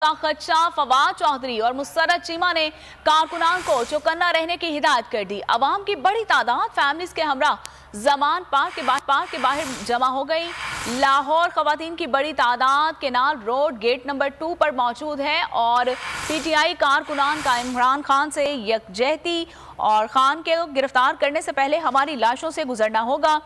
का खदशा फवाद चौधरी और मुसर्रत चीमा ने कारकुनान को चौकन्ना रहने की हिदायत कर दी। अवाम की बड़ी तादाद फैमिलीज के हमरा जमान पार्क के बाहर जमा हो गई। लाहौर खवातीन की बड़ी तादाद केनाल रोड गेट नंबर 2 पर मौजूद है और पीटीआई कारकुनान का इमरान खान से यकजहती और खान के गिरफ्तार करने से पहले हमारी लाशों से गुजरना होगा।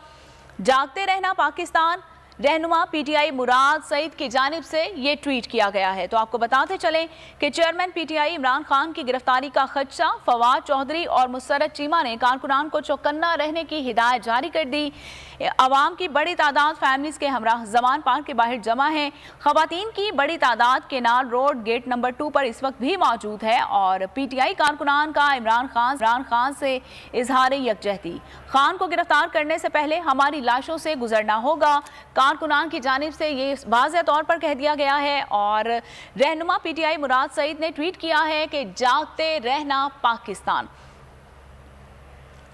जागते रहना पाकिस्तान रहनुमा पीटीआई मुराद सईद की जानिब से ये ट्वीट किया गया है। तो आपको बताते चलें कि चेयरमैन पीटीआई इमरान खान की गिरफ्तारी का खदशा फवाद चौधरी और मुसर्रत चीमा ने कारकुनान को चौकन्ना रहने की हिदायत जारी कर दी। अवाम की बड़ी तादाद फैमिलीज के हमरा जमान पार्क के बाहर जमा है। खवातीन की बड़ी तादाद केनाल रोड गेट नंबर 2 पर इस वक्त भी मौजूद है और पीटीआई कारकुनान का इमरान खान से इजहार यकजहती। खान को गिरफ्तार करने से पहले हमारी लाशों से गुजरना होगा। कारकुनान की जानिब से ये वाज़ेह तौर पर कह दिया गया है और रहनुमा पीटीआई मुराद सईद ने ट्वीट किया है कि जागते रहना पाकिस्तान।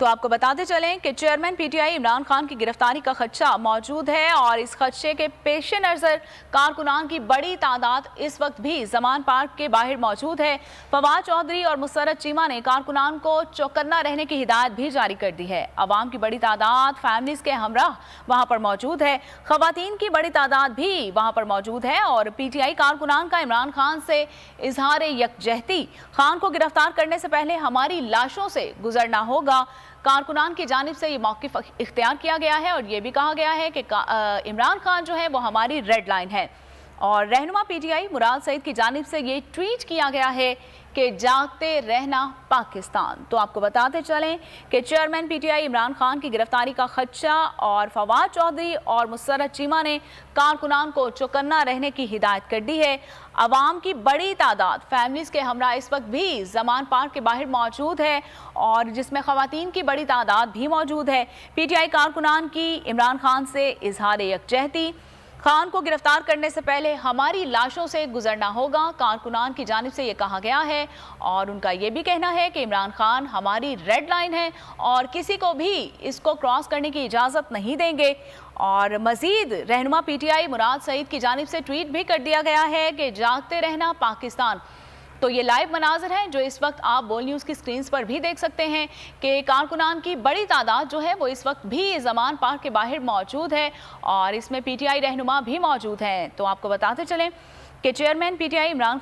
तो आपको बताते चलें कि चेयरमैन पीटीआई इमरान खान की गिरफ्तारी का खदशा मौजूद है और इस खदशे के पेश नज़र कारकुनान की बड़ी तादाद इस वक्त भी जमान पार्क के बाहर मौजूद है। फवाद चौधरी और मुसर्रत चीमा ने कारकुनान को चौकन्ना रहने की हिदायत भी जारी कर दी है। अवाम की बड़ी तादाद फैमिलीज के हमराह वहाँ पर मौजूद है। खवातीन की बड़ी तादाद भी वहाँ पर मौजूद है और पीटीआई कारकुनान का इमरान खान से इजहार यकजहती। खान को गिरफ्तार करने से पहले हमारी लाशों से गुजरना होगा। कारकुनान की जानिब से ये मौक़िफ़ इख्तियार किया गया है और ये भी कहा गया है कि इमरान खान जो है वो हमारी रेड लाइन है और रहनुमा पीटीआई मुराद सईद की जानिब से ये ट्वीट किया गया है कि जागते रहना पाकिस्तान। तो आपको बताते चलें कि चेयरमैन पीटीआई इमरान खान की गिरफ्तारी का खदशा और फवाद चौधरी और मुसर्रत चीमा ने कारकुनान को चौकन्ना रहने की हिदायत कर दी है। अवाम की बड़ी तादाद फैमिलीज के हमरा इस वक्त भी जमान पार्क के बाहर मौजूद है और जिसमें खवातीन की बड़ी तादाद भी मौजूद है। पीटीआई कारकुनान की इमरान खान से इजहार यकजहती। खान को गिरफ्तार करने से पहले हमारी लाशों से गुजरना होगा। कारकुनान की जानिब से ये कहा गया है और उनका ये भी कहना है कि इमरान खान हमारी रेड लाइन है और किसी को भी इसको क्रॉस करने की इजाज़त नहीं देंगे। और मज़ीद रहनुमा पीटीआई मुराद सईद की जानिब से ट्वीट भी कर दिया गया है कि जागते रहना पाकिस्तान। तो ये लाइव मनाजर हैं जो इस वक्त आप बोल न्यूज़ की स्क्रीन्स पर भी देख सकते हैं कि कारकुनान की बड़ी तादाद जो है वो इस वक्त भी जमान पार्क के बाहर मौजूद है और इसमें पीटीआई रहनुमा भी मौजूद हैं। तो आपको बताते चलें कि चेयरमैन पीटीआई इमरान